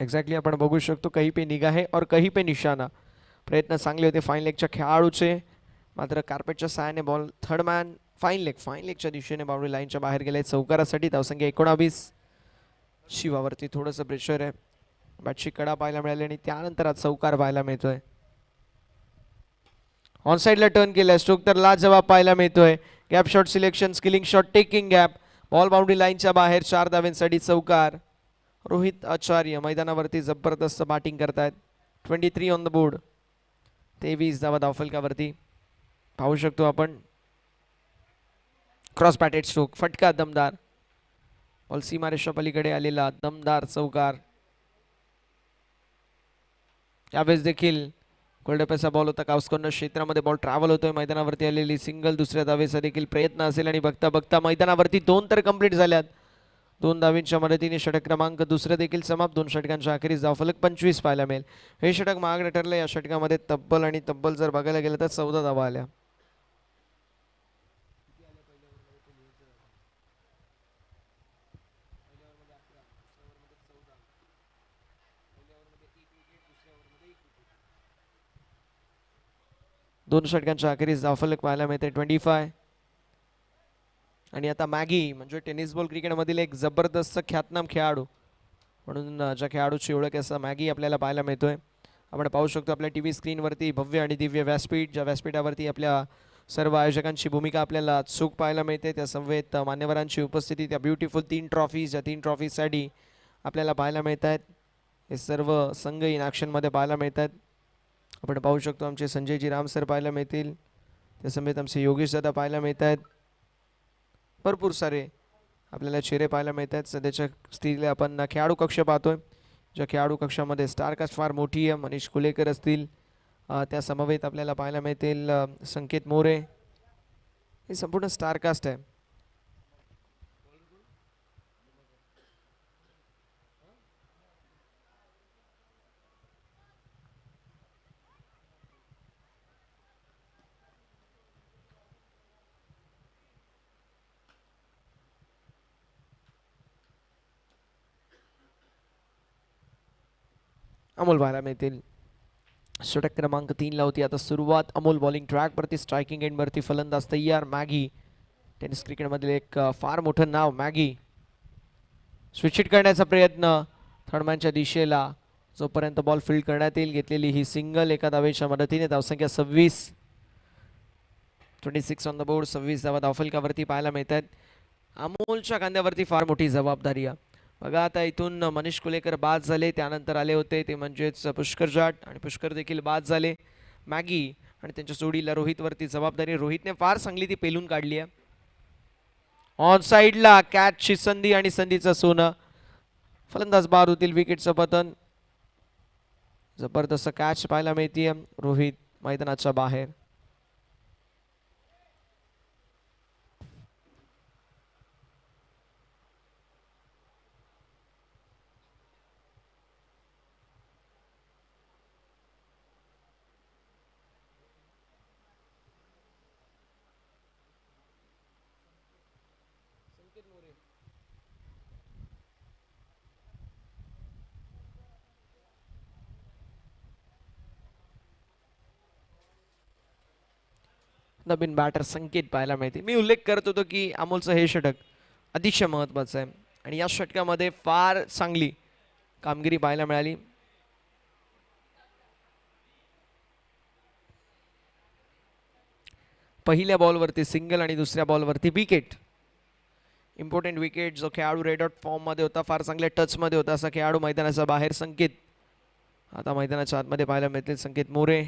Exactly आपण बघू शकतो कहीं पे निगाह है और कहीं पे निशाणा. प्रयत्न चांगले होते फाईन लेगच्या खेळाडूचे, मात्र कार्पेटच्या सहाय्याने बॉल थर्ड मॅन फाईन लेगच्या दिशेने बाउंड्री लाईनच्या बाहेर गेले. चौकारासाठी धावसंख्या 19. शिवावरती थोडंसं प्रेशर आहे, बॅटची कडा पाहायला मिळाली आणि त्यानंतर आज चौकार पाहायला मिळतोय. ऑन साइडला टर्न केलाय, स्ट्रोक तर लाजवाब पाहायला मिळतोय. Gap shot selection, skilling shot, taking gap, ball boundary लाईनच्या बाहेर. 4 धावांसाठी चौकार. रोहित आचार्य मैदानावरती जबरदस्त बॅटिंग करतायत. 23 ऑन द बोर्ड, 23 धावा धावफलकावरती पाहू शकतो आपण. क्रॉस बॅटेड स्ट्रोक, फटका दमदार, बॉल सीमारेषा पलीकडे आलेला दमदार चौकार. यावेळेस देखील कोल्डपेचा बॉल होता, काउस्कॉर्नर क्षेत्रामध्ये बॉल ट्रॅव्हल होतोय. मैदानावरती आलेली सिंगल, दुसऱ्या धावेचा देखील प्रयत्न असेल आणि बघता बघता मैदानावरती 2 तर कंप्लीट झाल्यात. 2 धावींच्या मदतीने षटक क्रमांक दुसरं देखील समाप्त. 2 षटकांच्या अखेरीस धावफलक 25 पाहायला मिळेल. हे षटक महागडे ठरले. या षटकामध्ये तब्बल जर बघायला गेलं तर 14 धावा आल्या. दोन षटकांच्या अखेरीस धावफलक पाहायला मिळते 25. आणि आता मॅगी म्हणजे टेनिस बॉल क्रिकेटमधील एक जबरदस्त ख्यातनाम खेळाडू म्हणून ज्या खेळाडूची ओळख आहे असा मॅगी आपल्याला पाहायला मिळतोय. आपण पाहू शकतो आपल्या टीव्ही स्क्रीनवरती भव्य आणि दिव्य व्यासपीठ, ज्या व्यासपीठावरती आपल्या सर्व आयोजकांची भूमिका आपल्याला चूक पाहायला मिळते. त्या समवेत मान्यवरांची उपस्थिती, त्या ब्युटिफुल 3 ट्रॉफीज, या 3 ट्रॉफीजसाठी आपल्याला पाहायला मिळत आहेत. हे सर्व संघ इन ॲक्शनमध्ये पाहायला मिळत आहेत. आपण पाहू शकतो आमचे संजयजी राम सर पाहायला मिळतील, त्या समेत आमचे योगेश दादा पाहायला मिळत आहेत. भरपूर सारे आपल्याला चेहरे पाहायला मिळत आहेत. सध्याच्या स्थितीला आपण खेळाडू कक्ष पाहतोय, ज्या खेळाडू कक्षामध्ये स्टारकास्ट फार मोठी आहे. मनीष कुलेकर असतील, त्या समवेत आपल्याला पाहायला मिळतील संकेत मोरे. हे संपूर्ण स्टारकास्ट आहे. अमोल पाहायला मिळतील. षटक क्रमांक 3 ला होती आता सुरुवात. अमोल बॉलिंग ट्रॅक वरती, स्ट्रायकिंग एंड वरती फलंदाज तयार. मॅगी, टेनिस क्रिकेटमधील एक फार मोठं नाव. मॅगी स्विच हिट करण्याचा प्रयत्न थर्डमॅनच्या दिशेला, जोपर्यंत बॉल फील्ड करण्यात येईल. घेतलेली ही सिंगल एका धावेच्या मदतीने. धावसंख्या 26. 26 ऑन द बोर्ड. 26 धावा धावफलकावरती पाहायला मिळत आहेत. अमोलच्या खांद्यावरती फार मोठी जबाबदारी आहे. बघा आता इथून मनीष कुलेकर बाद झाले, त्यानंतर आले होते ते म्हणजेच पुष्कर जाट, आणि पुष्कर देखील बाद झाले. मॅगी आणि त्यांच्या जोडीला रोहितवरती जबाबदारी. रोहितने फार चांगली ती पेलून काढली आहे. ऑन साइडला कॅचची संधी आणि संधीचं सोनं. फलंदाज बाद होतील. विकेटचं पतन. जबरदस्त कॅच पाहायला मिळते. रोहित मैदानाच्या बाहेर. नवीन बॅटर संकेत पाहायला मिळते. मी उल्लेख करत होतो की अमोलचं हे षटक अतिशय महत्त्वाचं आहे आणि या षटकामध्ये फार चांगली कामगिरी पाहायला मिळाली. पहिल्या बॉलवरती सिंगल आणि दुसऱ्या बॉलवरती विकेट. Important wicket. जो खेळाडू रेड आउट फॉर्ममध्ये होता, फार चांगल्या टचमध्ये होता, असा खेळाडू मैदानाच्या बाहेर. संकेत आता मैदानाच्या आतमध्ये पाहायला मिळतील. संकेत मोरे.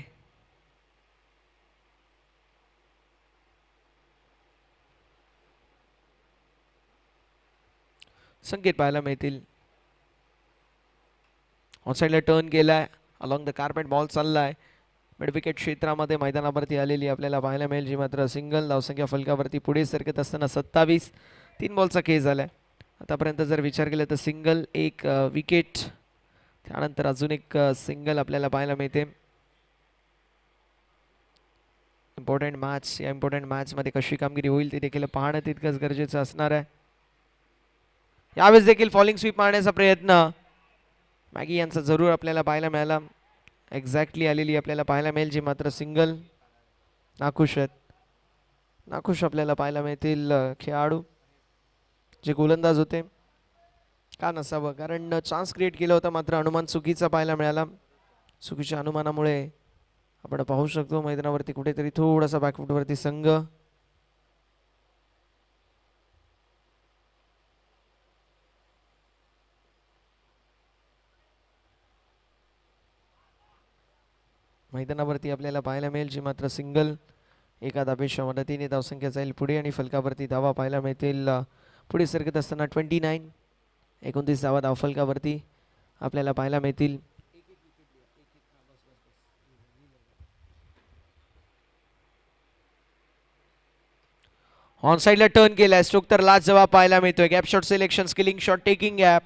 संकेत पाहायला मिळतील. ऑनसाइडला टर्न केलाय, अलॉंग द कार्पेट बॉल चाललाय. मिड विकेट क्षेत्रामध्ये मैदानावरती आलेली आपल्याला पाहायला मिळेल, जी मात्र सिंगल. धावसंख्या फलकावरती पुढे सरकत असताना 27. 3 बॉलचा खेळ झालाय आतापर्यंत. जर विचार केला तर सिंगल, एक विकेट, त्यानंतर अजून एक सिंगल आपल्याला पाहायला मिळते. Important match. या इम्पॉर्टंट मॅचमध्ये कशी कामगिरी होईल ते देखील पाहणं तितकंच गरजेचं असणार आहे. यावेळेस देखील फॉलिंग स्वीप मारण्याचा प्रयत्न. मॅगी यांचा जरूर आपल्याला पाहायला मिळाला, एक्झॅक्टली आलेली आपल्याला पाहायला मिळेल जी मात्र सिंगल. नाखुश आहेत, नाखुश आपल्याला पाहायला मिळतील खेळाडू जे गोलंदाज होते. का नसावं, कारण चान्स क्रिएट केला होता मात्र अनुमान चुकीचा पाहायला मिळाला. चुकीच्या अनुमानामुळे आपण पाहू शकतो मैदानावरती कुठेतरी थोडासा बॅकफुटवरती संघ. मैदानावरती आपल्याला पाहायला मिळेल जी मात्र सिंगल. एका धावेच्या मदतीने धावसंख्या जाईल पुढे आणि फलकावरती धावा पाहायला मिळतील. पुढे सरकत असताना 29, 29 धावा धावफलकावरती आपल्याला पाहायला मिळतील. ऑन साईडला टर्न केलाय स्ट्रोक तर लास्ट जवाब पाहायला मिळतोय. Gap shot selection, skilling shot, taking gap.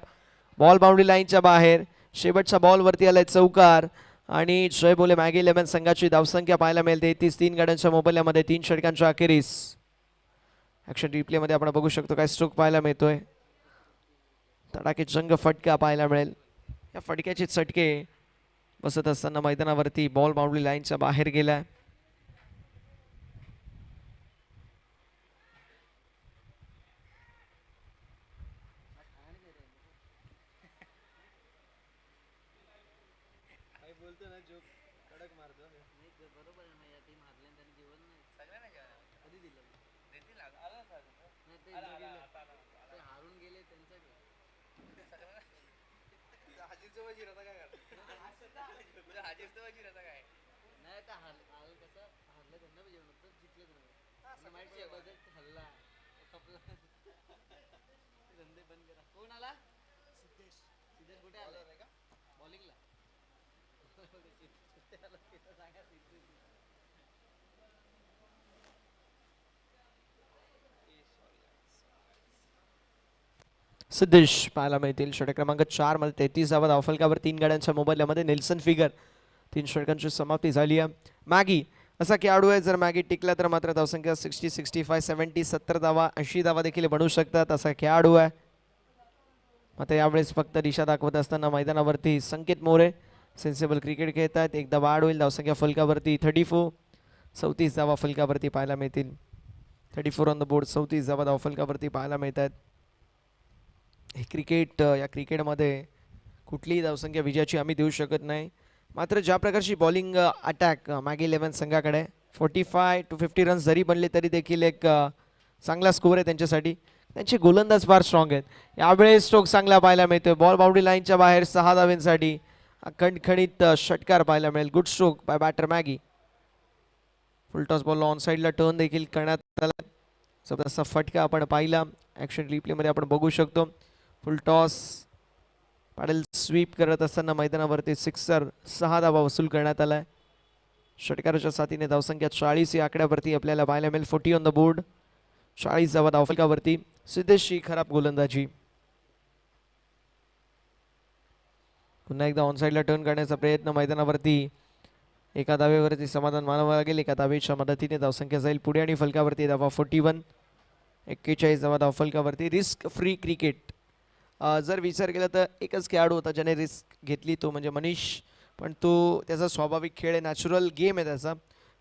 Ball boundary लाईनच्या बाहेर. शेवटचा बॉल वरती आलाय चौकार आणि जय बोले मॅगी 11 संघाची धावसंख्या पाहायला मिळते 33 गाड्यांच्या मोबदल्यामध्ये 3 षटकांच्या अखेरीस. ॲक्शन रिप्ले मध्ये आपण बघू शकतो काय स्ट्रोक पाहायला मिळतोय. तडाखे जंग फटका पाहायला मिळेल. या फटक्याचे चटके बसत असताना मैदानावरती बॉल बाउंड्री लाईनच्या बाहेर गेलाय. सिद्धेश पाहायला मिळतील. षटक क्रमांक 4 मध्ये 33 धावा धावफलकावर 3 गाड्यांच्या मोबदल्यामध्ये नेल्सन फिगर. 3 षटकांची समाप्ती झाली आहे. मॅगी असा खेळाडू आहे जर मॅगी टिकला तर मात्र धावसंख्या 60, 65, 70, 70 धावा 80 धावा देखील बनवू शकतात असा खेळाडू आहे. मात्र यावेळेस फक्त दिशा दाखवत असताना मैदानावरती संकेत मोरे सेन्सिबल क्रिकेट खेळत आहेत. एक धावा आड होईल. धावसंख्या फलकावरती 34, 34 धावा फलकावरती पाहायला मिळतील. 34 ऑन द बोर्ड, 34 धावा धावफलकावरती पाहायला मिळतात. हे क्रिकेट, या क्रिकेटमध्ये कुठलीही धावसंख्या विजयाची आम्ही देऊ शकत नाही. मात्र ज्या प्रकारची बॉलिंग अटॅक मॅगी 11 संघाकडे 45 to 50 रन्स जरी बनले तरी देखील एक चांगला स्कोर आहे त्यांच्यासाठी. त्यांचे गोलंदाज फार स्ट्रॉंग आहेत. यावेळेस स्ट्रोक चांगला पाहायला मिळतोय. बॉल बाउंड्री लाईनच्या बाहेर 6 धावेंसाठी खणखणीत षटकार पाहायला मिळेल. Good stroke by batter Maggie. Full toss ball on साईडला टर्न देखील करण्यात आला. जबरदस्त फटका आपण पाहिला. ॲक्शन रिप्लेमध्ये आपण बघू शकतो. फुल टॉस पॅडल स्वीप करत असताना मैदानावरती सिक्सर 6 धावा वसूल करण्यात आलाय. षटकाराच्या साथीने धावसंख्या 40 या आकड्यावरती आपल्याला पाहायला मिळेल. 40 ऑन द बोर्ड, 40 धावा धावफलकावरती. सिद्धेशची खराब गोलंदाजी. पुन्हा एकदा ऑन साईडला टर्न करण्याचा प्रयत्न मैदानावरती. एका धावेवरती समाधान मानावं लागेल. एका धावेच्या मदतीने धावसंख्या जाईल पुढे आणि फलकावरती धावा 41, 41 धावा धावफलकावरती. रिस्क फ्री क्रिकेट जर विचार केला तर एकच खेळाडू होता ज्याने रिस्क घेतली, तो म्हणजे मनीष. पण तो त्याचा स्वाभाविक खेळ आहे, नॅचरल गेम आहे त्याचा.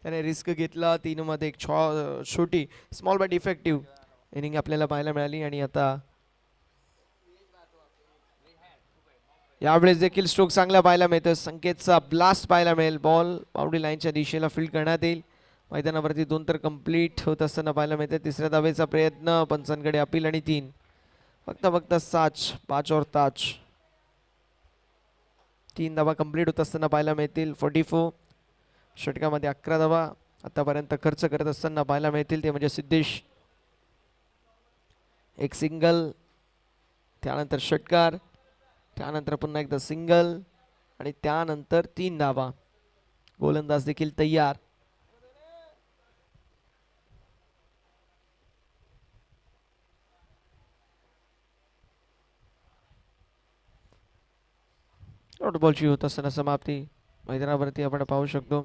त्याने रिस्क घेतला. 3 मध्ये एक छोटी स्मॉल बट इफेक्टिव्ह इनिंग आपल्याला पाहायला मिळाली. आणि आता यावेळेस देखील स्ट्रोक चांगला पाहायला मिळतो. संकेतचा ब्लास्ट पाहायला मिळेल. बॉल बाउंड्री लाईनच्या दिशेला फील्ड करण्यात येईल. मैदानावरती 2 तर कंप्लीट होत असताना पाहायला मिळते. तिसऱ्या धावेचा प्रयत्न, पंचांकडे अपील आणि 3. फक्त 5 और ताज. 3 धावा कंप्लीट होत असताना पाहायला मिळतील. 44 षटकामध्ये 11 धावा आतापर्यंत खर्च करत असताना पाहायला मिळतील. ते म्हणजे सिद्धेश. एक सिंगल, त्यानंतर षटकार, त्यानंतर पुन्हा एकदा सिंगल आणि त्यानंतर 3 धावा. गोलंदाज देखील तयार. डॉट बॉलची होत असताना समाप्ती मैदानावरती आपण पाहू शकतो.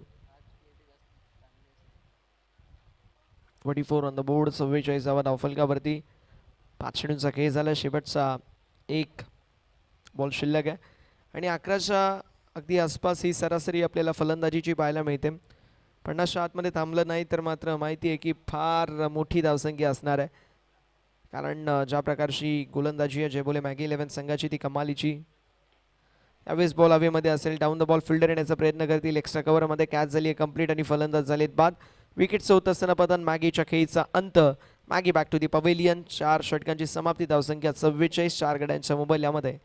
44 ऑन द बोर्ड, 44 धावा धावफलकावरती. 5 चेंडूंचा खेळ झाला. शेवटचा एक बॉल शिल्लक आहे. आणि 11च्या अगदी आसपास ही सरासरी आपल्याला फलंदाजीची पाहायला मिळते. 50च्या आतमध्ये थांबलं नाही तर मात्र माहिती आहे की फार मोठी धावसंख्या असणार आहे, कारण ज्या प्रकारची गोलंदाजी आहे जे बोले मॅगी 11 संघाची ती कमालीची. यावेळेस बॉल हवेमध्ये असेल, डाऊन द बॉल फिल्डर येण्याचा प्रयत्न करतील. एक्स्ट्रा कव्हरमध्ये कॅच झाली आहे कंप्लीट आणि फलंदाज झालेत बाद. विकेट्स होत असताना पतन, मॅगीच्या खेळीचा अंत. Maggie back to the pavilion. 4 षटकांची समाप्ती. धावसंख्या 44, 4 गड्यांच्या मोबाईलमध्ये.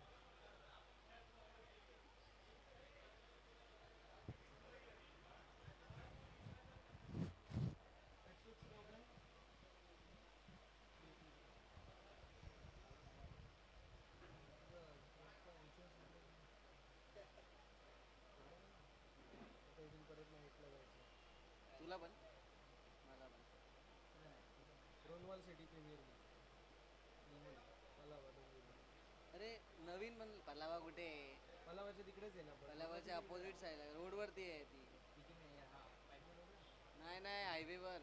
अरे नवीन पण पलावा कुठे? पलावाच्या तिकडेच आहे ना, पलावाच्या अपोजिट साईडला रोडवरती आहे ती. नाही नाही, हायवेवर.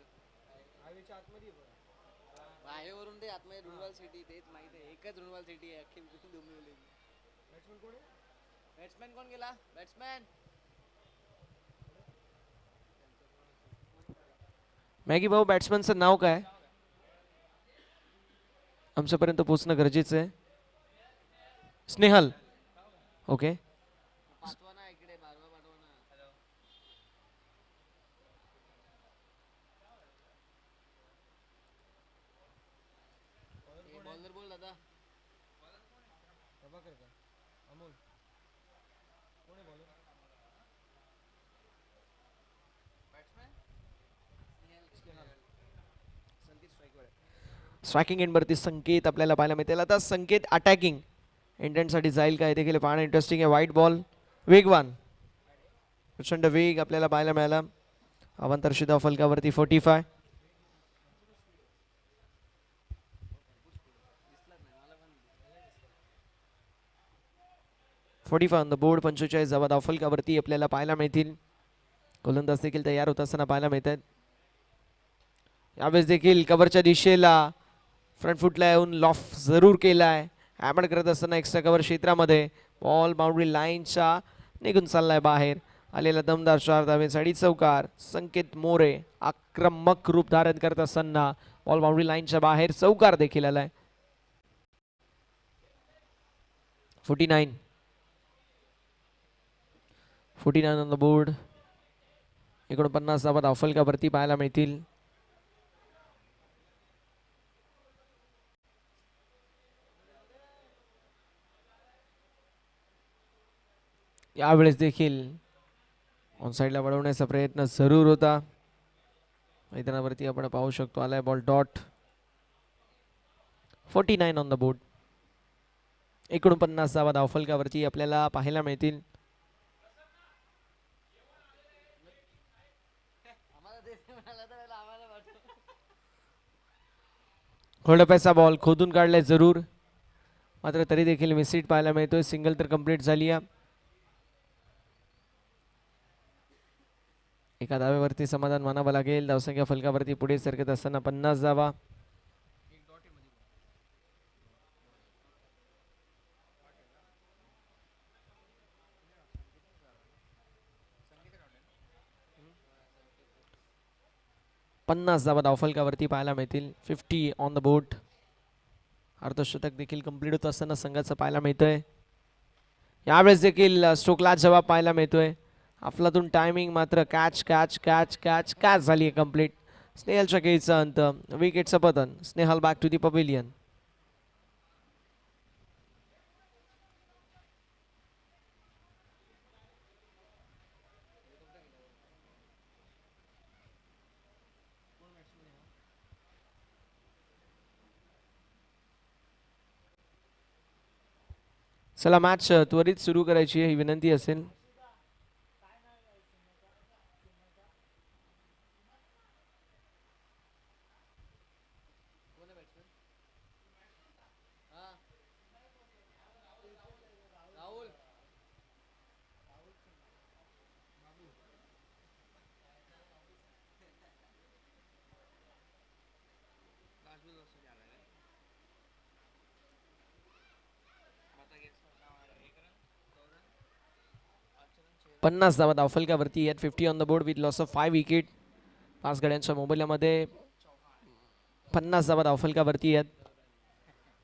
हायवेच्या आतमध्ये हायवेवरून ते आतमध्ये रुनवाल सिटी, तेच माहिती आहे. एकच रुनवाल सिटी आहे अख्खी डोंबिवली. बॅट्समॅन कोण आहे? बॅट्समॅन कोण गेला? बॅट्समॅन मॅगी भाऊ, बॅट्समनचं नाव काय? आमच्यापर्यंत पोहोचणं गरजेचं आहे. स्नेहल. ओके. पाठवा ना इकडे, बारवा पाठवा ना. बॉलर बोल दादा. प्रभाकर का? अमोल कोण आहे बॉलर? बॅट्समॅन स्ट्रायकिंग एंडवरती संकेत आपल्याला पाहायला मिळतील. आता संकेत अटॅकिंग इंटेंटसाठी जाईल काय देखील पाहणं इंटरेस्टिंग आहे. व्हाईट बॉल, वेगवान, प्रचंड वेग आपल्याला पाहायला मिळाला. अवांतर धाव फलकावरती 45. 45 ऑन द बोर्ड. 45 धावा धाव फलकावरती आपल्याला पाहायला मिळतील. गोलंदाज देखील तयार होत असताना पाहायला मिळत आहेत. यावेळेस देखील कव्हरच्या दिशेला फ्रंट फुटला येऊन लॉफ जरूर केलाय. हॅमर करत असताना एक्स्ट्रा कव्हर क्षेत्रामध्ये बॉल बाउंड्री लाईनच्या निघून चाललाय बाहेर. आलेला दमदार 4 धावेसाठी चौकार. संकेत मोरे आक्रमक रूप धारण करत असताना बॉल बाउंड्री लाईनच्या बाहेर चौकार देखील आलाय. 49 ऑन द बोर्ड. 49 धावा धावफलकावरती पाहायला मिळतील. यावेळेस देखील ऑन साईडला वळवण्याचा प्रयत्न जरूर होता. मैदानावरती आपण पाहू शकतो आलाय ball dot. 49 on the board. 49 धावा धावफलकावरती आपल्याला पाहायला मिळतील. खोडप्याचा बॉल खोदून काढलाय जरूर, मात्र तरी देखील मिसहिट पाहायला मिळतोय. सिंगल तर कंप्लीट झाली आहे. एका धावेवरती समाधान मानावं लागेल. धावसंख्या फलकावरती पुढे सरकत असताना 50 धावा. पन्नास धावा धावफलकावरती पाहायला मिळतील. 50 ऑन द बोर्ड. अर्धशतक देखील कंप्लीट होत असताना संघाचं पाहायला मिळतंय. यावेळेस देखील स्ट्रोकला जवाब पाहायला मिळतोय. अफलातून टायमिंग मात्र catch catch catch catch catch झाली आहे कंप्लीट. स्नेहलच्या खेळीचा अंत. विकेटचं पतन. Snehal back to the pavilion. चला मॅच त्वरित सुरू करायची आहे ही विनंती असेल. 50 धावा धावफलकावरती आहेत. 50 on the board with loss of 5 wicket. 5 गड्यांच्या मोबदल्यामध्ये 50 धावा धावफलकावरती आहेत.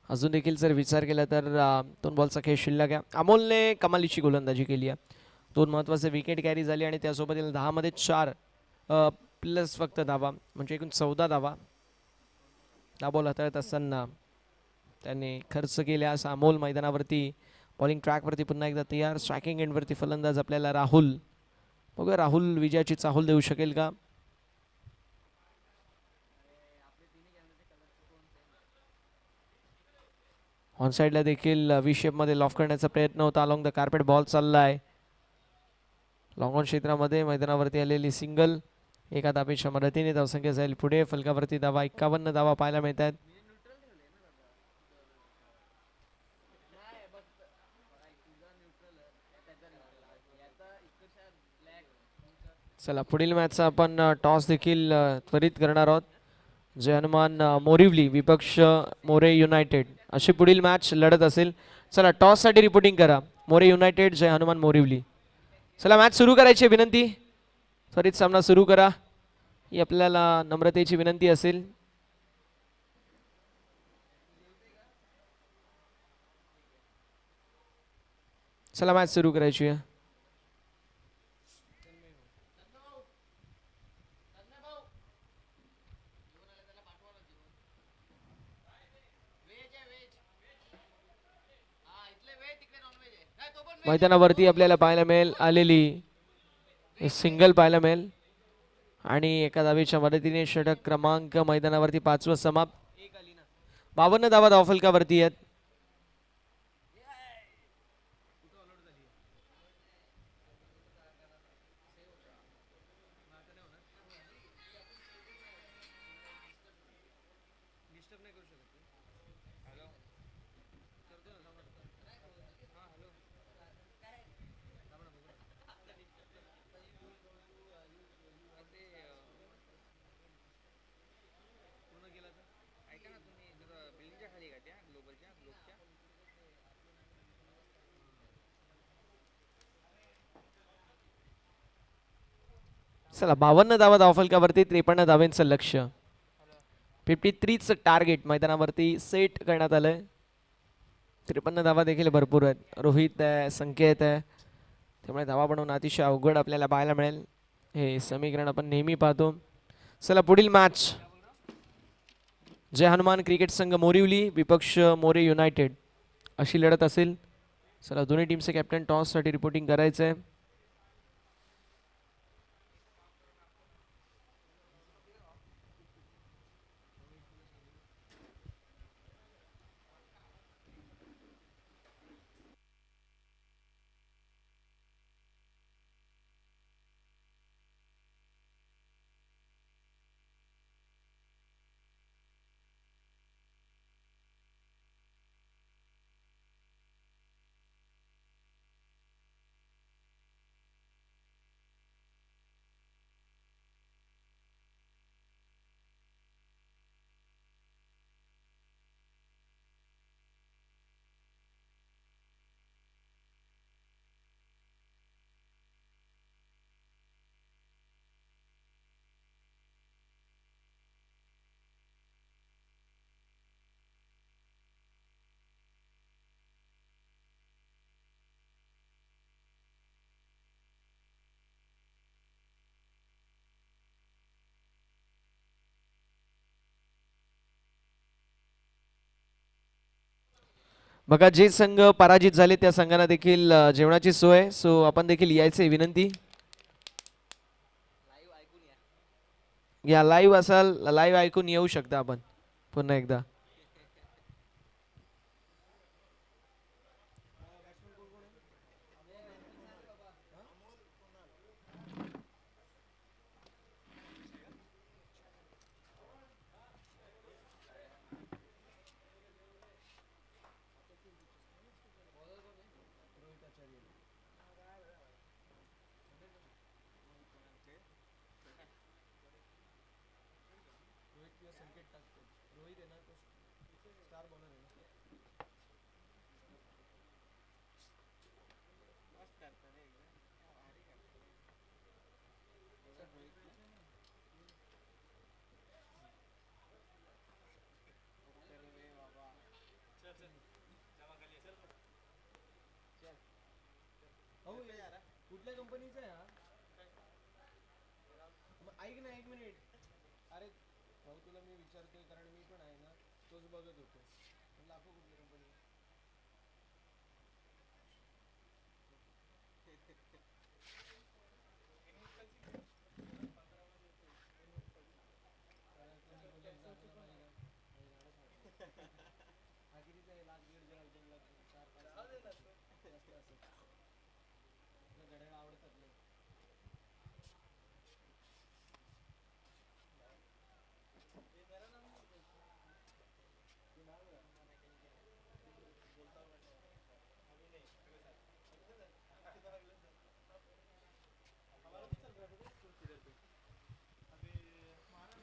अजून देखील जर विचार केला तर 2 बॉलचा खेळ शिल्लक आहे. अमोलने कमालीची गोलंदाजी केली आहे. 2 महत्त्वाचे विकेट कॅरी झाली आणि त्यासोबत 10 मध्ये 4 प्लस फक्त धावा म्हणजे एकूण 14 धावा हा बॉल हाताळत असताना त्यांनी खर्च केल्या. असा अमोल मैदानावरती बॉलिंग ट्रॅकवरती पुन्हा एकदा तयार. स्ट्रायकिंग एंडवरती फलंदाज आपल्याला राहुल. बघूया राहुल विजयाची चाहूल देऊ शकेल का. ऑन साईडला देखील व्ही शेपमध्ये लॉफ करण्याचा प्रयत्न होता. अलॉंग द कार्पेट बॉल चाललाय. लॉंग ऑन क्षेत्रामध्ये मैदानावरती आलेली सिंगल. एका धाबेच्या मदतीने धावसंख्या जाईल पुढे. फलकावरती धावा 51 धावा पाहायला मिळतात. चला पुढील मॅचचा आपण टॉस देखील त्वरित करणार आहोत. जय हनुमान मोरिवली विपक्ष मोरे युनायटेड अशी पुढील मॅच लढत असेल. चला टॉस साठी रिपोर्टिंग करा. मोरे युनायटेड जय हनुमान मोरिवली. चला मॅच सुरू करायची विनंती. त्वरित सामना सुरू करा ही आपल्याला नम्रतेची विनंती असेल. चला मॅच सुरू करायची आहे. मैदानावरती आपल्याला पाहायला मिळेल आलेली सिंगल पाहायला मिळेल आणि एका धावेच्या मदतीने षटक क्रमांक मैदानावरती 5वं समाप्त. 52 धावा धावफलकावरती आहेत. चला 52 धावा धावफलकावरती 53 धावांचं लक्ष्य. 53च टार्गेट मैदानावरती सेट करण्यात आलंय. 53 धावा देखील भरपूर आहेत. रोहित आहे, संकेत आहे, त्यामुळे धावा बनवणं अतिशय अवघड आपल्याला पाहायला मिळेल. हे समीकरण आपण नेहमी पाहतो. चला पुढील मॅच जय हनुमान क्रिकेट संघ मोरिवली विपक्ष मोरे युनायटेड अशी लढत असेल. चला दोन्ही टीमचे कॅप्टन टॉस साठी रिपोर्टिंग करायचं आहे. बघा जे संघ पराजित झाले त्या संघांना देखील जेवणाची सोय. सो आपण देखील यायचे विनंती. या लाईव्ह असाल लाईव्ह ऐकून येऊ शकता आपण पुन्हा एकदा. कुठल्या कंपनीचा आहे हा? ऐक ना 1 मिनिट. अरे भाऊ तुला मी विचारतोय कारण मी पण आहे ना तोच बघत होतो. लाखो कुठली कंपनी?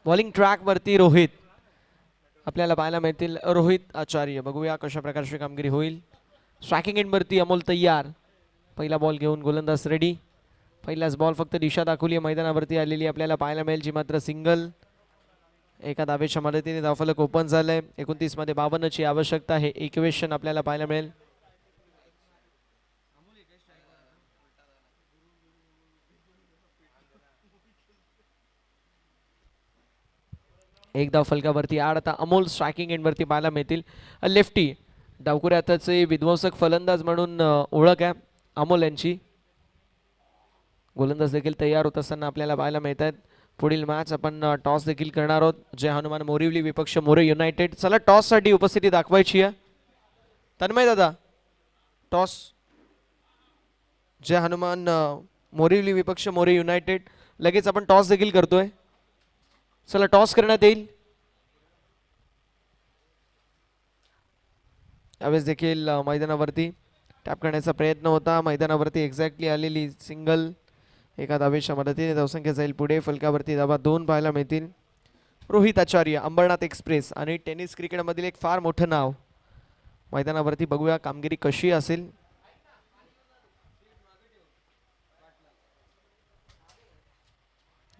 बॉलिंग ट्रॅक वरती रोहित आपल्याला पाहायला मिळतील. रोहित आचार्य, बघूया कशा प्रकारची कामगिरी होईल. स्ट्रायकिंग एंड वरती अमोल तय्यार. पहिला बॉल घेऊन गोलंदाज रेडी. पहिलाच बॉल फक्त दिशा दाखवली मैदानावरती आलेली आपल्याला पाहायला मिळेल, जी मात्र सिंगल. एका धावेच्या मदतीने धावफलक ओपन झालंय. 29 मध्ये 52ची आवश्यकता आहे. इक्वेशन आपल्याला पाहायला मिळेल. एक धाव फलकावरती आड. आता अमोल स्ट्रायकिंग एंड वरती पाहायला मिळतील. लेफ्टी डावकुऱ्याचे विध्वंसक फलंदाज म्हणून ओळख आहे अमोल यांची. गोलंदाज देखील तयार होत असताना आपल्याला पाहायला मिळत आहेत. पुढील मॅच आपण टॉस देखील करणार आहोत. जय हनुमान मोरिवली विपक्ष मोरे युनायटेड. चला टॉस साठी उपस्थिती दाखवायची आहे. तन्मय दादा, टॉस. जय हनुमान मोरिवली विपक्ष मोरे युनायटेड. लगेच आपण टॉस देखील करतोय. चला टॉस करण्यात येईल. यावेळेस देखील मैदानावरती टॅप करण्याचा प्रयत्न होता. मैदानावरती एक्झॅक्टली आलेली सिंगल. एका धावेच्या मदतीने धावसंख्या जाईल पुढे. फलकावरती धावा 2 पाहायला मिळतील. रोहित आचार्य, अंबरनाथ एक्सप्रेस आणि टेनिस क्रिकेटमधील एक फार मोठं नाव. मैदानावरती बघूया कामगिरी कशी असेल.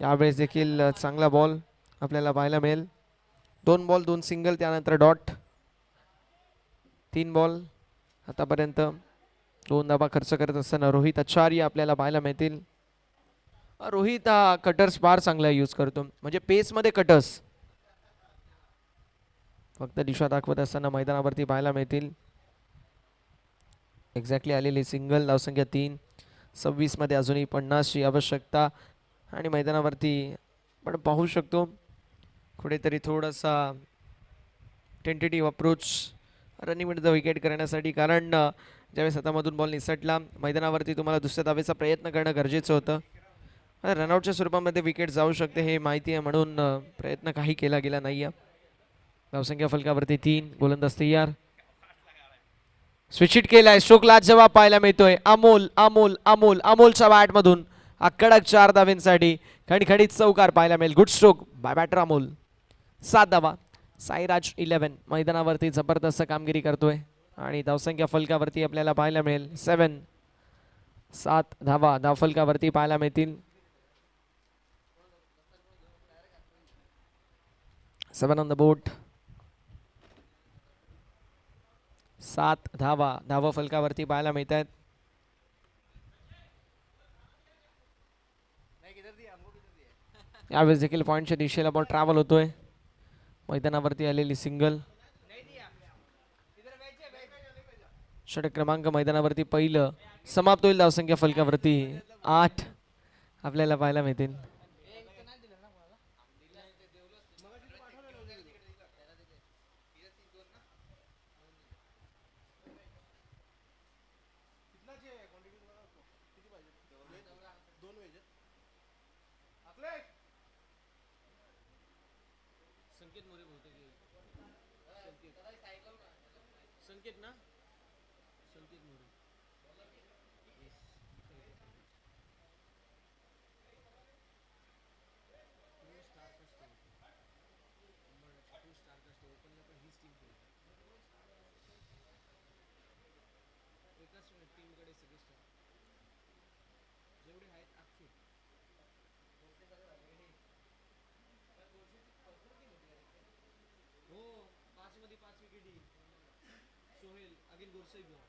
यावेळेस देखील चांगला बॉल आपल्याला पाहायला मिळेल. 2 बॉल 2 सिंगल, त्यानंतर डॉट. 3 बॉल आतापर्यंत 2 धावा खर्च करत असताना रोहित आचार्य आपल्याला पाहायला मिळतील. रोहित हा कटर्स फार चांगला यूज करतो, म्हणजे पेसमध्ये कटर्स. फक्त दिशा दाखवत असताना मैदानावरती पाहायला मिळतील. एक्झॅक्टली आलेली सिंगल. धावसंख्या 3. 26 मध्ये अजूनही 50ची आवश्यकता. आणि मैदानावरती आपण पाहू शकतो कुठेतरी थोडासा tentative approach running with the wicket करण्यासाठी. कारण ज्यावेळेस हातामधून बॉल निसटला मैदानावरती तुम्हाला दुसऱ्या धावेचा प्रयत्न करणं गरजेचं होतं. रनआउटच्या स्वरूपामध्ये विकेट जाऊ शकते हे माहिती आहे, म्हणून प्रयत्न काही केला गेला नाही आहे. धावसंख्या फलकावरती 3. गोलंदाज तयार. स्विच हिट केलाय. स्ट्रोकला जवाब पाहायला मिळतोय. अमोल अमोल अमोल अमोलच्या बॅटमधून कडक 4 धावेंसाठी खणखणीत चौकार पाहायला मिळेल. Good stroke by batter Amol. 7 धावा. साईराज 11 मैदानावरती जबरदस्त कामगिरी करतोय आणि धावसंख्या फलकावरती आपल्याला पाहायला मिळेल 7. 7 धावा धावफलकावरती पाहायला मिळतील. 7 ऑन द बोर्ड. 7 धावा धावफलकावरती पाहायला मिळत आहेत. यावेळेस देखील पॉईंटच्या दिशेला बॉल ट्रॅव्हल होतोय. मैदानावरती आलेली सिंगल. षटक क्रमांक मैदानावरती पहिलं समाप्त होईल. धावसंख्या फलकावरती 8 आपल्याला पाहायला मिळतील. संकेत ना संकेत मोरे. एकाच टीमकडे सगळे स्टार जेवढे आहेत अख्खे. हो 5 मध्ये 5 विकेटी. सोहेल अगेन गोरसे घेऊन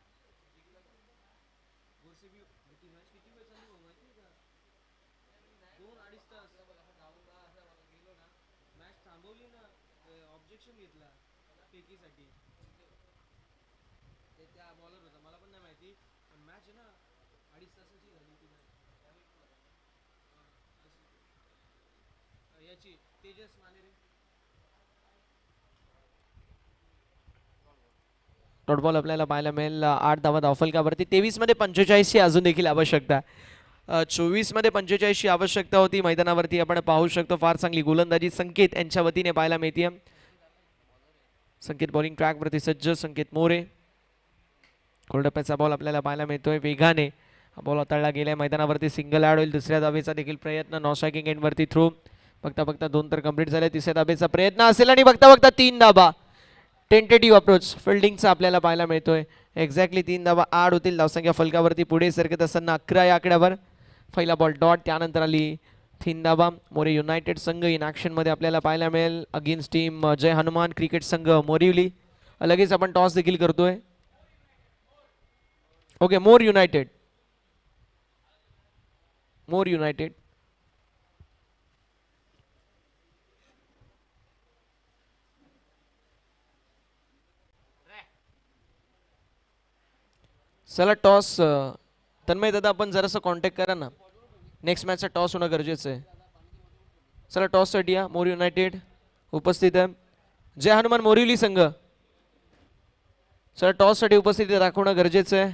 डॉट बॉल आपल्याला पाहायला मिळेल. 8 धावा धावफलकावरती. 23 मध्ये 45 ची अजून देखील आवश्यकता. 24 मध्ये 45 ची आवश्यकता होती. मैदानावरती आपण पाहू शकतो फार चांगली गोलंदाजी संकेत यांच्या वतीने पाहायला मिळते. संकेत बॉलिंग ट्रॅक वरती सज्ज. संकेत मोरे. कोरडप्प्याचा बॉल आपल्याला पाहायला मिळतोय वेगाने. हा बॉल हाताळला गेलाय. मैदानावरती सिंगल ॲड होईल. दुसऱ्या धावेचा देखील प्रयत्न. नॉ स्ट्रायकिंग एंडवरती थ्रो. बघता बघता 2 तर कंप्लीट झाले. तिसऱ्या धावेचा प्रयत्न असेल आणि बघता बघता 3 धाबा. टेंटेटिव्ह अप्रोच फिल्डिंगचा आपल्याला पाहायला मिळतोय. एक्झॅक्टली 3 धावा आड होतील. धावसंख्या फलकावरती पुढे सरकत असताना 11 या आकड्यावर. पहिला बॉल डॉट. त्यानंतर आली 3 धावा. मोरे युनायटेड संघ इन ॲक्शन मध्ये आपल्याला पाहायला मिळेल against team Jay Hanuman cricket संघ मोरिवली. लगेच आपण टॉस देखील करतोय. Okay More United. More United. चला टॉस. तन्मय दादा आपण जरासं कॉन्टॅक्ट करा ना. नेक्स्ट मॅचचा टॉस होणं गरजेचं आहे. चला टॉससाठी या. मोर युनायटेड उपस्थित आहे. जय हनुमान मोरिवली संघ. चला टॉससाठी उपस्थिती दाखवणं गरजेचं आहे.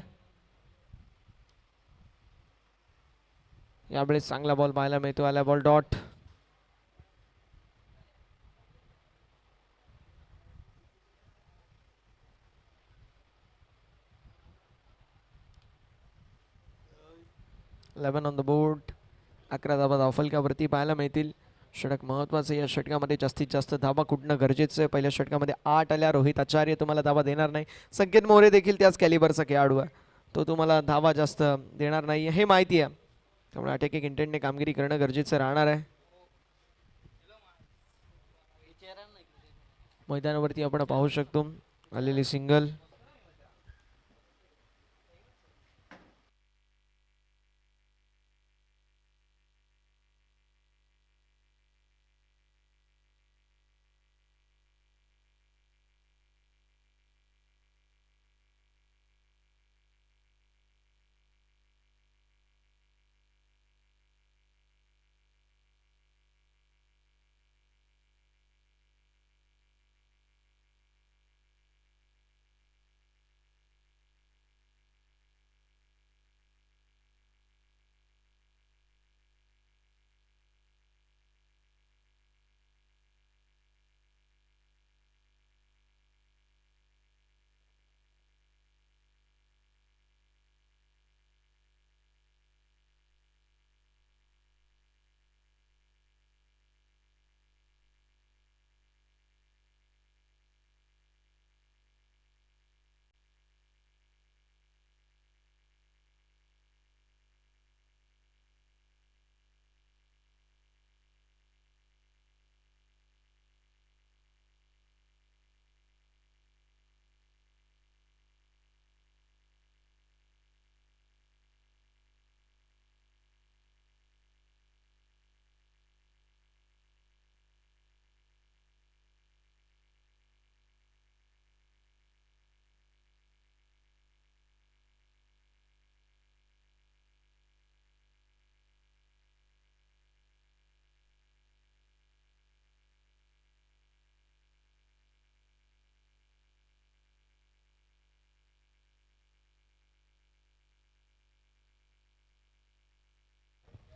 यावेळेस चांगला बॉल पाहायला मिळतो. आला ball dot. Eleven on the board. 11 धावा धावफलकावरती पाहायला मिळतील. षटक महत्वाचं. या षटकामध्ये जास्तीत जास्त धावा कुठणं गरजेचं आहे. पहिल्या षटकामध्ये 8 आल्या. रोहित आचार्य तुम्हाला धावा देणार नाही. संकेत मोरे देखील त्याच कॅलिबरचा खेळाडू आहे. तो तुम्हाला धावा जास्त देणार नाही हे माहिती आहे. त्यामुळे अटॅकिंग इंटेंटने कामगिरी करणं गरजेचं राहणार आहे. मैदानावरती आपण पाहू शकतो आलेली सिंगल.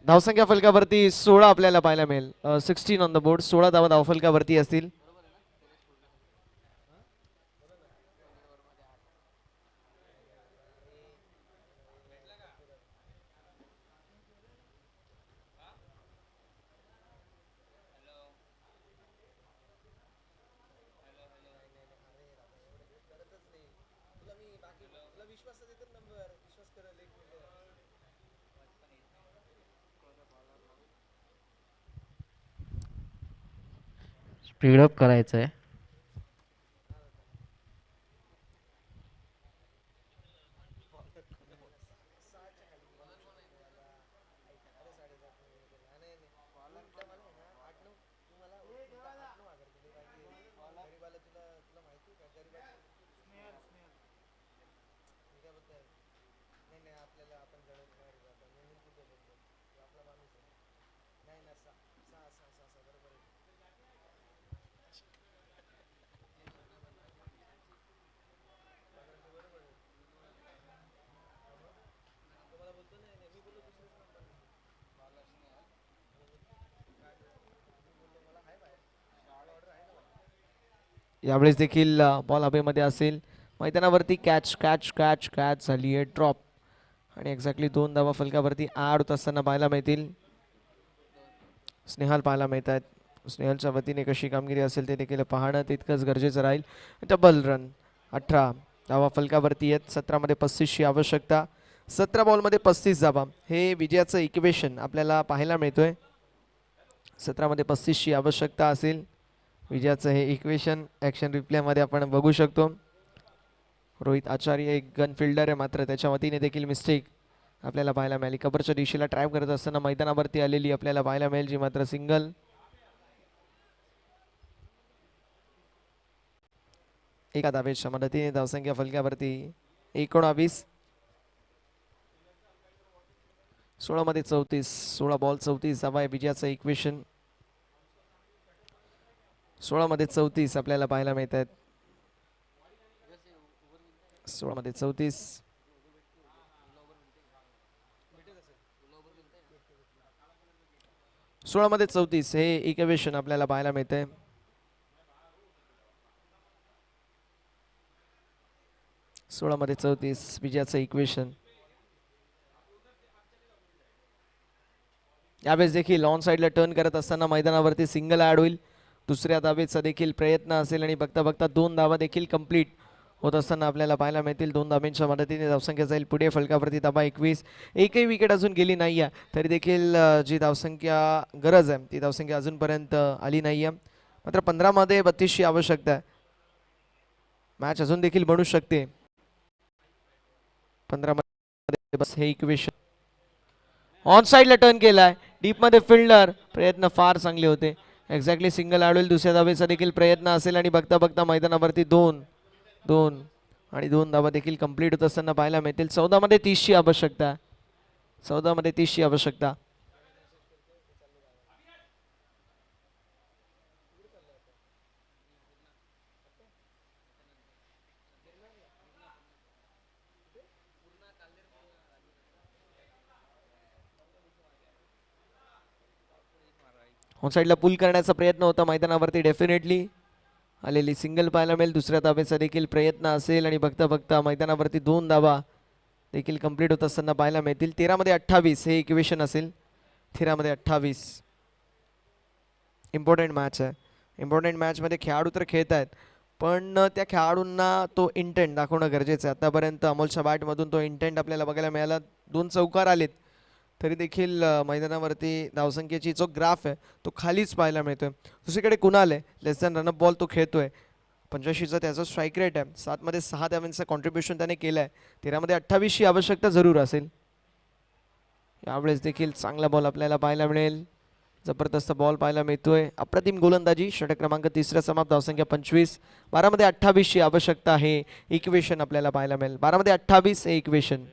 धावसंख्या फलकावरती 16 आपल्याला पाहायला मिळेल. 16 ऑन द बोर्ड. 16 धावा धावफलकावरती असतील. स्पीडअप करायचं आहे. यावेळेस देखील बॉल हवेमध्ये असेल. मैदानावरती कॅच कॅच कॅच कॅच झाली आहे ड्रॉप आणि एक्झॅक्टली 2 धावा फलकावरती ॲड होत असताना पाहायला मिळतील. स्नेहल पाहायला मिळत आहेत. स्नेहलच्या वतीने कशी कामगिरी असेल ते देखील पाहणं तितकंच गरजेचं राहील. डबल रन 18 धावा फलकावरती आहेत. 17 मध्ये 35ची आवश्यकता. 17 बॉलमध्ये 35 धावा हे विजयाचं इक्वेशन आपल्याला पाहायला मिळतोय. 17 मध्ये 35ची आवश्यकता असेल विजयाचं हे इक्वेशन ॲक्शन रिप्लेमध्ये आपण बघू शकतो. रोहित आचार्य एक गन फिल्डर आहे मात्र त्याच्या वतीने देखील मिस्टेक आपल्याला पाहायला मिळाली. कबरच्या दिशेला ट्रॅप करत असताना मैदानावरती आलेली आपल्याला पाहायला मिळेल जी मात्र सिंगल. एका धावेच्या मदतीने धावसंख्या फलकावरती 19. 16 मध्ये 34. 16 बॉल 34 धावा आहे विजयाचं इक्वेशन. 16 मध्ये 34 आपल्याला पाहायला मिळत आहेत. 16 मध्ये 34. 16 मध्ये 34 हे इक्वेशन आपल्याला पाहायला मिळतंय. सोळा मध्ये 34 विजयाचं इक्वेशन. यावेळेस देखील ऑन साईडला टर्न करत असताना मैदानावरती सिंगल ॲड होईल. दुसऱ्या धावेचा देखील प्रयत्न असेल आणि बघता बघता 2 धावा देखील कंप्लीट होत असताना आपल्याला पाहायला मिळतील. 2 धाब्यांच्या मदतीने धावसंख्या जाईल पुढे. फलकावरती धाबा 21. एकही विकेट अजून गेली नाही आहे तरी देखील जी धावसंख्या गरज आहे ती धावसंख्या अजूनपर्यंत आली नाही आहे. मात्र 15 मध्ये 32ची आवश्यकता आहे. मॅच अजून देखील बनू शकते. 15 मध्ये बस हे इक्वेशन. ऑन साईडला टर्न केलाय. डीप मध्ये फिल्डर प्रयत्न फार चांगले होते. एक्झॅक्टली सिंगल आढळेल. दुसऱ्या धावेचा देखील प्रयत्न असेल आणि बघता बघता मैदानावरती 2 आणि 2 धावा देखील कंप्लीट होत असताना पाहायला मिळतील. 14 मध्ये 30ची आवश्यकता. 14 मध्ये 30ची आवश्यकता. ऑन साईडला पुल करण्याचा प्रयत्न होता मैदानावरती. डेफिनेटली आलेली सिंगल पाहायला मिळेल. दुसऱ्या धावेचा देखील प्रयत्न असेल आणि बघता बघता मैदानावरती 2 धावा देखील कंप्लीट होत असताना पाहायला मिळतील. 13 मध्ये 28 हे इक्वेशन असेल. 13 मध्ये 28. इम्पॉर्टंट मॅच आहे. इम्पॉर्टंट मॅचमध्ये खेळाडू तर खेळत आहेत पण त्या खेळाडूंना तो इंटेंट दाखवणं गरजेचं आहे. आतापर्यंत अमोलच्या बॅटमधून तो इंटेंट आपल्याला बघायला मिळाला. 2 चौकार आलेत तरी देखील मैदानावरती धावसंख्येची जो ग्राफ आहे तो खालीच पाहायला मिळतोय. दुसरीकडे कुणाल आहे लेस दॅन रनअप बॉल तो खेळतोय. 85चा त्याचा स्ट्राईक रेट आहे. 7 मध्ये 6 धावांचं कॉन्ट्रीब्युशन त्याने केलं आहे. 13 मध्ये 28ची आवश्यकता जरूर असेल. यावेळेस देखील चांगला बॉल आपल्याला पाहायला मिळेल. जबरदस्त बॉल पाहायला मिळतोय. अप्रतिम गोलंदाजी. षटक क्रमांक 3 समाप्त. धावसंख्या 25. 12 मध्ये 28ची आवश्यकता आहे. इक्वेशन आपल्याला पाहायला मिळेल. 12 मध्ये 28 हे इक्वेशन.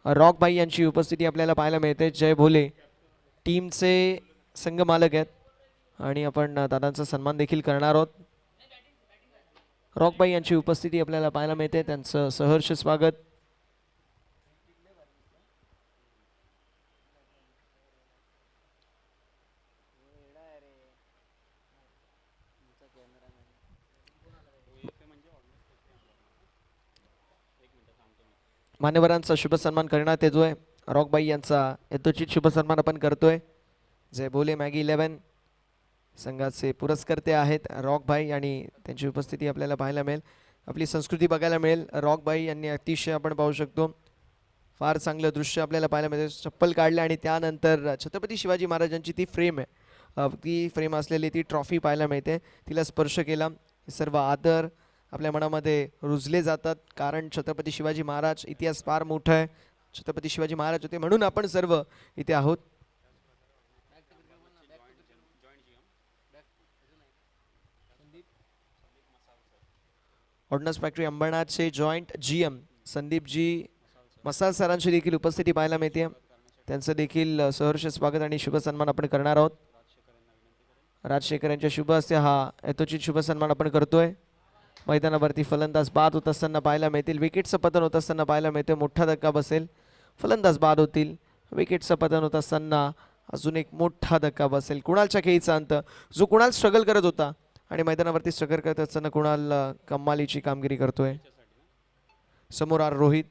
रॉक भाई यांची उपस्थिती आपल्याला पाहायला मिळते. जय भोले टीमचे संघ मालक आहेत आणि आपण दादांचा सन्मान देखील करणार आहोत. रॉक भाई यांची उपस्थिती आपल्याला पाहायला मिळते. त्यांचं सहर्ष स्वागत. मान्यवरांचा शुभ सन्मान करण्यात येतोय. रॉकबाई यांचा यथोचित शुभ सन्मान आपण करतोय. जय बोले मॅगी 11 संघाचे पुरस्कर्ते आहेत रॉकबाई आणि त्यांची उपस्थिती आपल्याला पाहायला मिळेल. आपली संस्कृती बघायला मिळेल. रॉकबाई यांनी अतिशय आपण पाहू शकतो फार चांगलं दृश्य आपल्याला पाहायला मिळते. चप्पल काढले आणि त्यानंतर छत्रपती शिवाजी महाराजांची ती फ्रेम आहे ती फ्रेम असलेली ती ट्रॉफी पाहायला मिळते. तिला स्पर्श केला. हे सर्व आदर आपल्या मनामध्ये रुजले जातात कारण छत्रपती शिवाजी महाराज इतिहास फार मोठा आहे. छत्रपती शिवाजी महाराज होते म्हणून आपण सर्व इथे आहोत. Ordnance factory अंबरनाथचे joint GM Sandeepji मसाल सरांची देखील उपस्थिती पाहायला मिळते. त्यांचं देखील सहर्ष स्वागत आणि शुभ सन्मान आपण करणार आहोत. राजशेखर यांच्या शुभ हस्ते हा यथोचित शुभ सन्मान आपण करतोय. मैदानावरती फलंदाज बाद होत असताना पाहायला मिळतील. विकेटचं पतन होत असताना पाहायला मिळते. मोठा धक्का बसेल. फलंदाज बाद होतील विकेटचं पतन होत असताना अजून एक मोठा धक्का बसेल. कुणालच्या खेळीचा अंत. जो कुणाल स्ट्रगल करत होता आणि मैदानावरती स्ट्रगल करत असताना कुणाल कमालीची कामगिरी करतोय. समोर रोहित.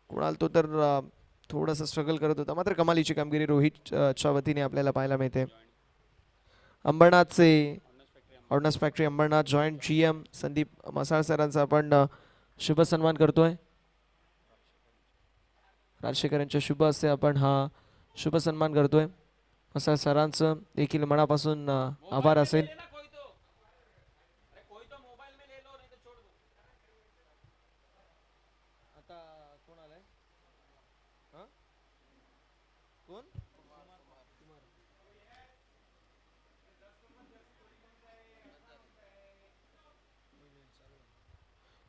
कुणाल तो तर थोडासा स्ट्रगल करत होता, मात्र कमालीची कामगिरी रोहितच्या वतीने आपल्याला पाहायला मिळते. अंबरनाथचे ordnance factory Ambernath joint GM Sandeep Masal सरांचा आपण शुभ सन्मान करतोय. राजशेखर यांच्या शुभ हस्ते आपण हा शुभ सन्मान करतोय. मसाळ सरांचं देखील मनापासून आभार असेल.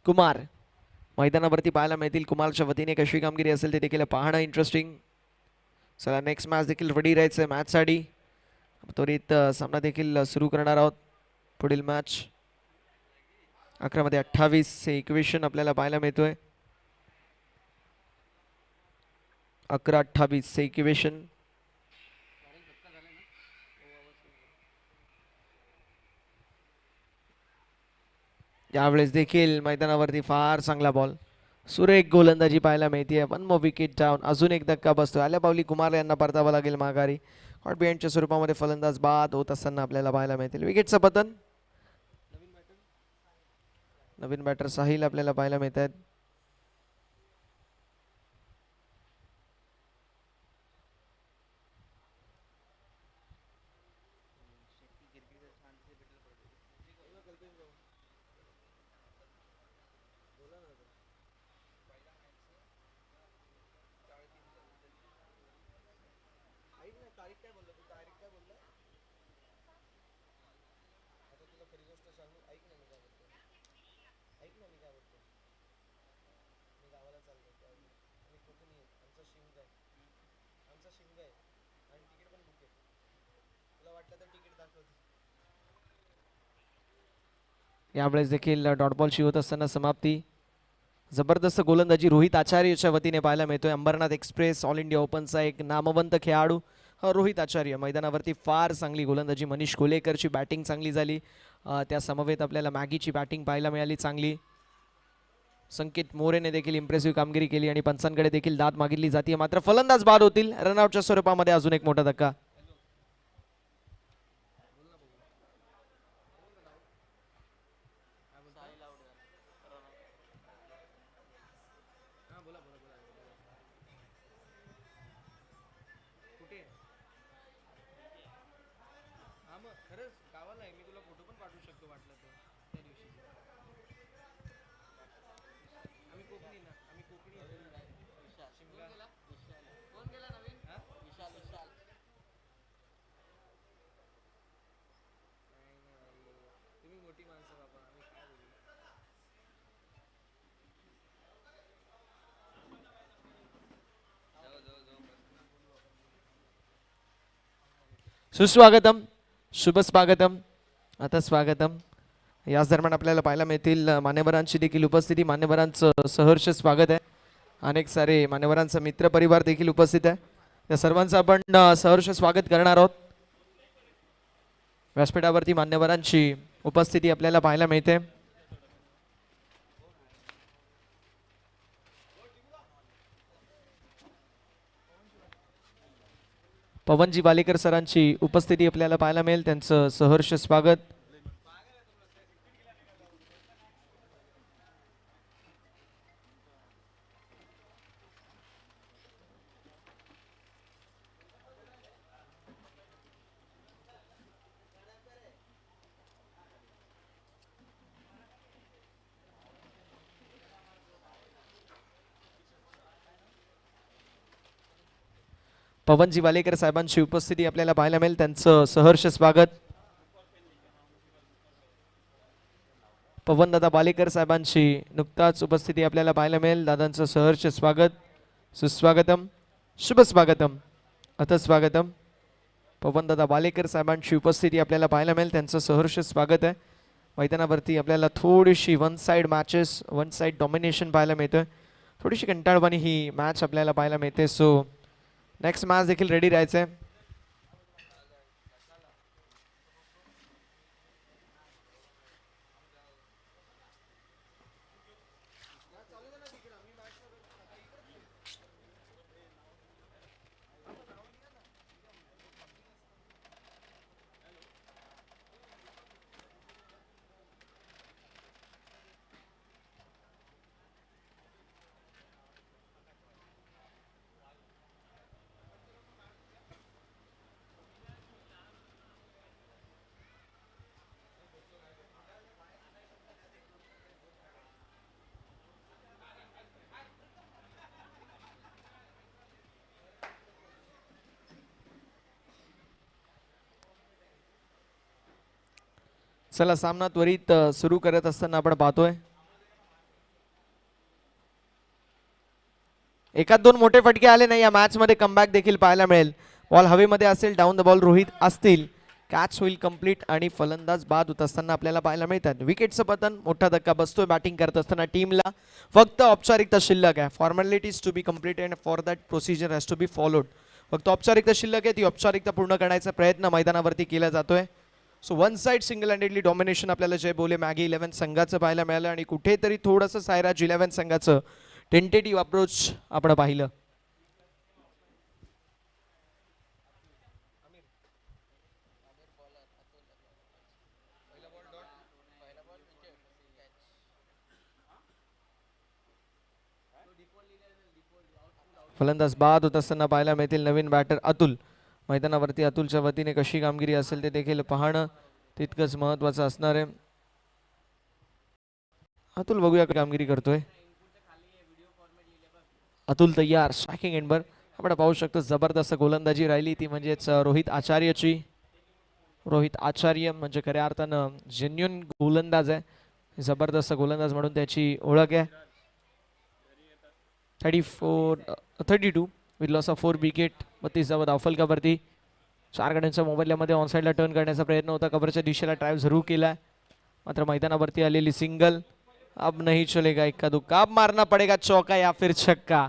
कुमार मैदानावरती पाहायला मिळतील. कुमारच्या वतीने कशी कामगिरी असेल ते देखील पाहणं इंटरेस्टिंग. चला नेक्स्ट मॅच देखील रेडी राहायचं आहे मॅचसाठी. त्वरित सामना देखील सुरू करणार आहोत. पुढील मॅच 11 मध्ये 28 हे इक्वेशन आपल्याला पाहायला मिळतोय. 11-28 हे इक्वेशन. यावेळेस देखील मैदानावरती फार चांगला बॉल. सुरेख गोलंदाजी पाहायला मिळते. 1 मोर विकेट डाऊन. अजून एक धक्का बसतो. आल्या पावली कुमार यांना परतावं लागेल माघारी. हॉट बिहाइंडच्या स्वरूपामध्ये फलंदाज बाद होत असताना आपल्याला पाहायला मिळतील. विकेटचं पतन. नवीन बॅटर साहिल आपल्याला पाहायला मिळत आहेत. यावेळेस देखील डॉट बॉलशी होत असताना समाप्ती. जबरदस्त गोलंदाजी रोहित आचार्यच्या वतीने पाहायला मिळतोय. अंबरनाथ एक्सप्रेस ऑल इंडिया ओपनचा एक नामवंत खेळाडू रोहित आचार्य. मैदानावरती फार चांगली गोलंदाजी. मनीष कोलेकरची बॅटिंग चांगली झाली. त्या समवेत आपल्याला मॅगीची बॅटिंग पाहायला मिळाली चांगली. संकेत मोरेने देखील इम्प्रेसिव्ह कामगिरी केली आणि पंचांकडे देखील दाद मागितली जाते. मात्र फलंदाज बाद होतील. रनआउटच्या स्वरूपामध्ये अजून एक मोठा धक्का. सुस्वागतम, शुभ स्वागतम, आता स्वागतम. याच दरम्यान आपल्याला पाहायला मिळतील मान्यवरांची देखील उपस्थिती. मान्यवरांचं सहर्ष स्वागत आहे. अनेक सारे मान्यवरांचा मित्र परिवार देखील उपस्थित आहे. या सर्वांचं आपण सहर्ष स्वागत करणार आहोत. व्यासपीठावरती मान्यवरांची उपस्थिती आपल्याला पाहायला मिळते. पवनजी वालेकर सरांची उपस्थिती आपल्याला पाहायला मिळेल. त्यांचं सहर्ष स्वागत. पवनजी वालेकर साहेबांची उपस्थिती आपल्याला पाहायला मिळेल. त्यांचं सहर्ष स्वागत. पवनदादा वालेकर साहेबांची नुकताच उपस्थिती आपल्याला पाहायला मिळेल. दादांचं सहर्ष स्वागत. सुस्वागतम, शुभ स्वागतम, अथ स्वागतम. पवनदादा वालेकर साहेबांची उपस्थिती आपल्याला पाहायला मिळेल. त्यांचं सहर्ष स्वागत आहे. मैदानावरती आपल्याला थोडीशी one side matches, one side domination पाहायला मिळतोय. थोडीशी कंटाळवाणी ही मॅच आपल्याला पाहायला मिळते. सो नेक्स्ट मॅच देखील रेडी राहायचंय. चला सामना त्वरित सुरू करत असताना आपण पाहतोय एकात दोन मोठे फटके आले नाही. या मॅच मध्ये कमबॅक देखील पाहायला मिळेल. बॉल हवेमध्ये असेल, डाऊन द बॉल रोहित असतील, कॅच होईल कंप्लीट आणि फलंदाज बाद होत असताना आपल्याला पाहायला मिळतात. विकेटचं पतन, मोठा धक्का बसतोय बॅटिंग करत असताना टीमला. फक्त औपचारिकता शिल्लक आहे. Formalities to be completed for that procedure has to be followed. फक्त औपचारिकता शिल्लक आहे, ती औपचारिकता पूर्ण करण्याचा प्रयत्न मैदानावरती केला जातोय. So one side single handedly domination आपल्याला जय बोले मॅगी 11 संघाचं पाहायला मिळालं आणि कुठेतरी थोडंसं सायराज 11 संघाचं टेंटेटिव्ह अप्रोच आपण पाहिलं. फलंदाज बाद होत असताना पाहायला मिळतील नवीन बॅटर अतुल. मैदानावरती अतुलच्या वतीने कशी कामगिरी असेल ते देखील पाहणं तितकंच महत्वाचं असणार आहे. अतुल बघूया कामगिरी करतोय. अतुल तयार स्ट्रायकिंग एंडवर आपण पाहू शकतो. जबरदस्त गोलंदाजी राहिली ती म्हणजेच रोहित आचार्यची. रोहित आचार्य म्हणजे खऱ्या अर्थानं जेन्युन गोलंदाज आहे. जबरदस्त गोलंदाज म्हणून त्याची ओळख आहे. 32 विथ लॉस ऑफ 4 विकेट. 32 धावा धावफलकावरती. 4 गड्यांच्या मोबाईलमध्ये ऑनसाईडला टर्न करण्याचा प्रयत्न होता. कव्हरच्या दिशेला ड्राईव्ह जरूर केला मात्र मैदानावरती आलेली सिंगल. अब नहीं चलेगा, इक्का दुक्का. अब मारना पडेगा चौका या फिर छक्का.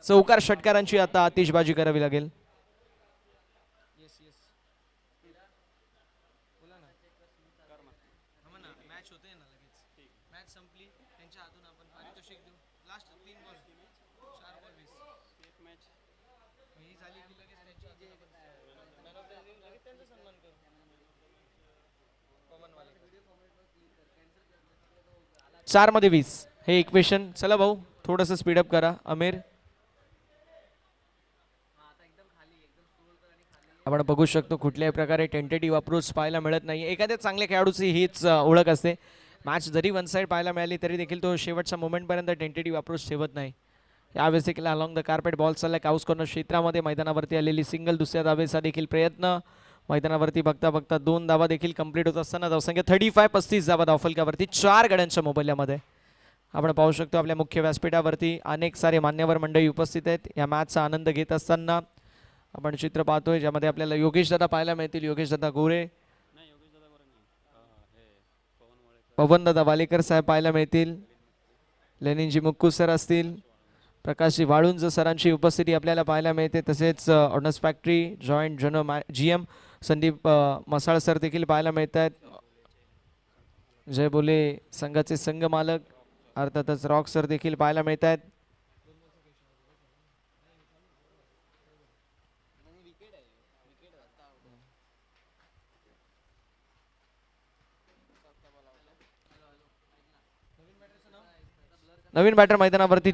चौकार षटकारांची आता आतिषबाजी करावी लागेल. चार मध्ये 20 हे इक्वेशन. चला भाऊ थोडस स्पीडअप करा. आमिर आपण बघू शकतो कुठल्याही प्रकारे टेंटेटिव्ह अप्रोच पाहायला मिळत नाही. एखाद्या चांगल्या खेळाडूची हीच ओळख असते. मॅच जरी वन साइड पाहायला मिळाली तरी देखील तो शेवटच्या मोमेंटपर्यंत टेंटेटिव्ह अप्रोच ठेवत नाही. यावेळेस देखील अलॉंग द कार्पेट बॉल चाललाय काउस कॉर्नर क्षेत्रामध्ये. मैदानावरती आलेली सिंगल. दुसऱ्या धावेचा देखील प्रयत्न. मैदानावरती बघता बघता 2 धावा देखील कंप्लीट होत असताना धावसंख्या 35. 35 धावा धावफलकावरती 4 गड्यांच्या मोबदल्यामध्ये. आपण पाहू शकतो आपल्या मुख्य व्यासपीठावरती अनेक सारे मान्यवर मंडळी उपस्थित आहेत. या मॅचचा आनंद घेत असताना आपण चित्र पाहतोय ज्यामध्ये आपल्याला योगेश दादा पाहायला मिळतील. योगेश दादा गोरे, पवन दादा वालेकर साहेब पाहायला मिळतील. लेनिनजी मुक्कू सर असतील. प्रकाशजी वाळुंज सरांची उपस्थिती आपल्याला पाहायला मिळते. तसेच ordnance factory joint general GM Sandeep Masal sir देखील पाहायला मिळत आहेत. जय बोले संघाचे संघ मालक अर्थातच रॉक सर देखील पाहायला मिळत आहेत. नवीन बॅटर मैदानावरती